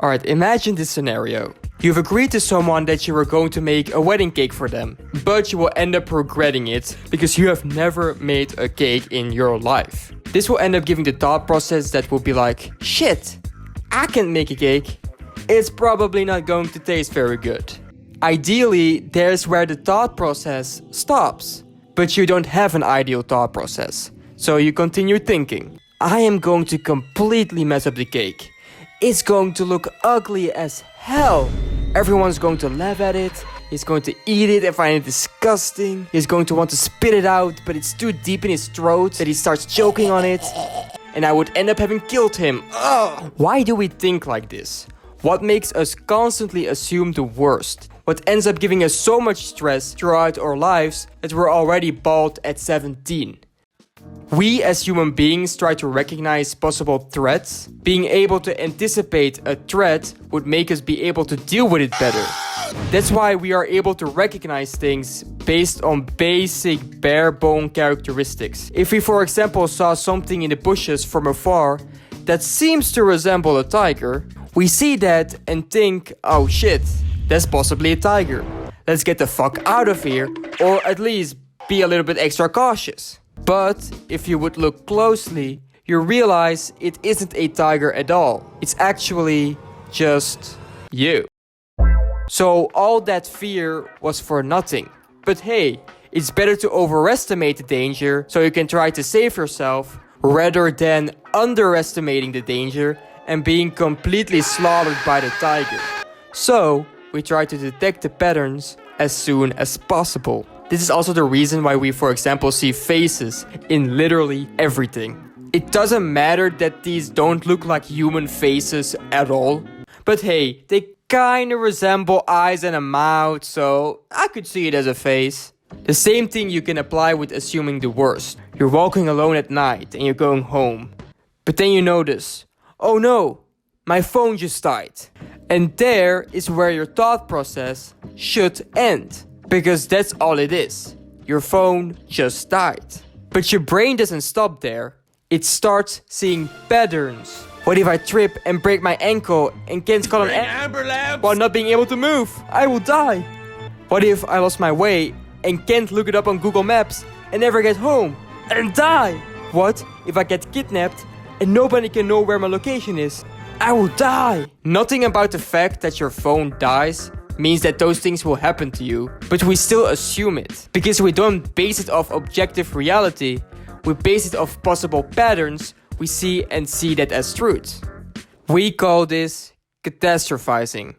Alright, imagine this scenario. You've agreed to someone that you were going to make a wedding cake for them, but you will end up regretting it because you have never made a cake in your life. This will end up giving the thought process that will be like, shit, I can't make a cake. It's probably not going to taste very good. Ideally, there's where the thought process stops, but you don't have an ideal thought process. So you continue thinking, I am going to completely mess up the cake. It's going to look ugly as hell. Everyone's going to laugh at it. He's going to eat it and find it disgusting. He's going to want to spit it out, but it's too deep in his throat that he starts choking on it. And I would end up having killed him. Ugh. Why do we think like this? What makes us constantly assume the worst? What ends up giving us so much stress throughout our lives that we're already bald at 17? We as human beings try to recognize possible threats. Being able to anticipate a threat would make us be able to deal with it better. That's why we are able to recognize things based on basic bare-bone characteristics. If we, for example, saw something in the bushes from afar that seems to resemble a tiger, we see that and think, oh shit, that's possibly a tiger. Let's get the fuck out of here, or at least be a little bit extra cautious. But if you would look closely, you realize it isn't a tiger at all. It's actually just you. So all that fear was for nothing. But hey, it's better to overestimate the danger so you can try to save yourself rather than underestimating the danger and being completely slaughtered by the tiger. So we try to detect the patterns as soon as possible. This is also the reason why we, for example, see faces in literally everything. It doesn't matter that these don't look like human faces at all. But hey, they kinda resemble eyes and a mouth, so I could see it as a face. The same thing you can apply with assuming the worst. You're walking alone at night and you're going home. But then you notice, oh no, my phone just died. And there is where your thought process should end. Because that's all it is. Your phone just died. But your brain doesn't stop there. It starts seeing patterns. What if I trip and break my ankle and can't call an ambulance while not being able to move? I will die. What if I lost my way and can't look it up on Google Maps and never get home and die? What if I get kidnapped and nobody can know where my location is? I will die. Nothing about the fact that your phone dies means that those things will happen to you, but we still assume it. Because we don't base it off objective reality, we base it off possible patterns we see and see that as truth. We call this catastrophizing.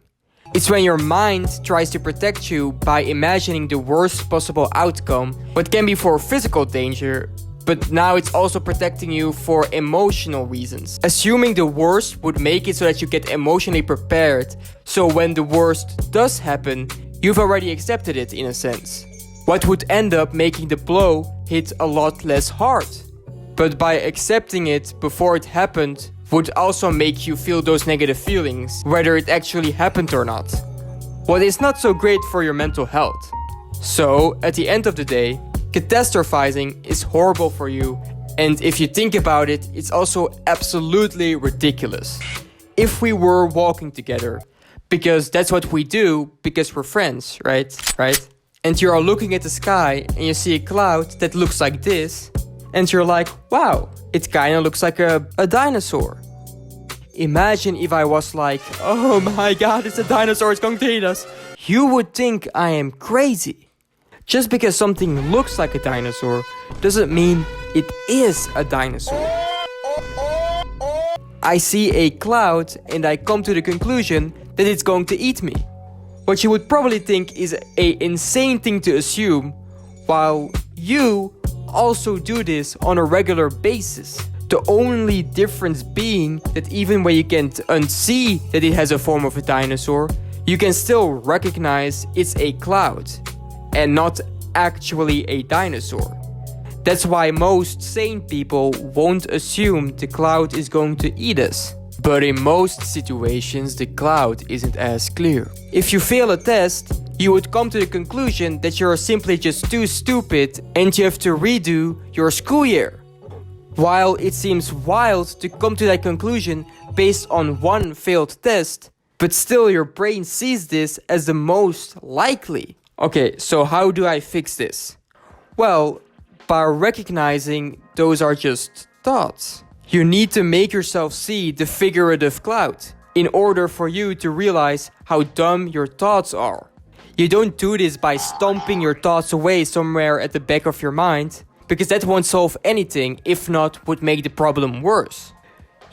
It's when your mind tries to protect you by imagining the worst possible outcome, what can be for physical danger, but now it's also protecting you for emotional reasons. Assuming the worst would make it so that you get emotionally prepared, so when the worst does happen, you've already accepted it in a sense. What would end up making the blow hit a lot less hard. But by accepting it before it happened would also make you feel those negative feelings, whether it actually happened or not. What is not so great for your mental health. So, at the end of the day, catastrophizing is horrible for you, and if you think about it, it's also absolutely ridiculous. If we were walking together, because that's what we do, because we're friends, right? And you are looking at the sky and you see a cloud that looks like this, and you're like, wow, it kinda looks like a dinosaur. Imagine if I was like, oh my god, it's a dinosaur, it's going to eat us. You would think I am crazy. Just because something looks like a dinosaur doesn't mean it is a dinosaur. I see a cloud and I come to the conclusion that it's going to eat me. What you would probably think is an insane thing to assume, while you also do this on a regular basis. The only difference being that even when you can't unsee that it has a form of a dinosaur, you can still recognize it's a cloud and not actually a dinosaur. That's why most sane people won't assume the cloud is going to eat us. But in most situations, the cloud isn't as clear. If you fail a test, you would come to the conclusion that you're simply just too stupid and you have to redo your school year. While it seems wild to come to that conclusion based on one failed test, But still, your brain sees this as the most likely. Okay, so how do I fix this? Well, by recognizing those are just thoughts. You need to make yourself see the figurative cloud in order for you to realize how dumb your thoughts are. You don't do this by stomping your thoughts away somewhere at the back of your mind, because that won't solve anything, if not would make the problem worse.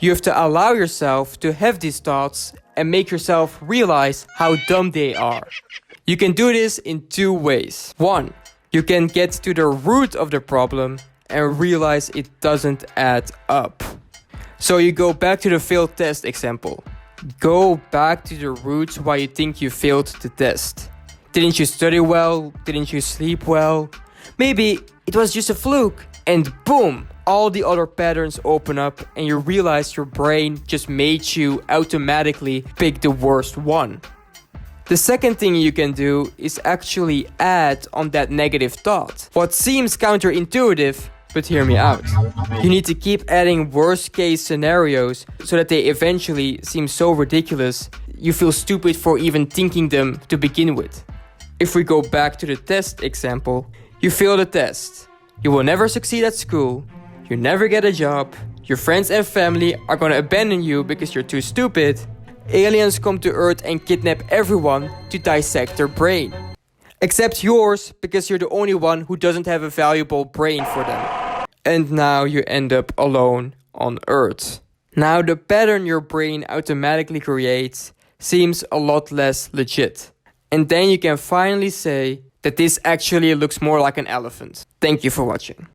You have to allow yourself to have these thoughts and make yourself realize how dumb they are. You can do this in two ways. One, you can get to the root of the problem and realize it doesn't add up. So you go back to the failed test example. Go back to the roots why you think you failed the test. Didn't you study well? Didn't you sleep well? Maybe it was just a fluke. And boom, all the other patterns open up and you realize your brain just made you automatically pick the worst one. The second thing you can do is actually add on that negative thought. What seems counterintuitive, but hear me out. You need to keep adding worst case scenarios so that they eventually seem so ridiculous you feel stupid for even thinking them to begin with. If we go back to the test example, you fail the test. You will never succeed at school, you never get a job, your friends and family are gonna abandon you because you're too stupid. Aliens come to Earth and kidnap everyone to dissect their brain. Except yours, because you're the only one who doesn't have a valuable brain for them. And now you end up alone on Earth. Now the pattern your brain automatically creates seems a lot less legit. And then you can finally say that this actually looks more like an elephant. Thank you for watching.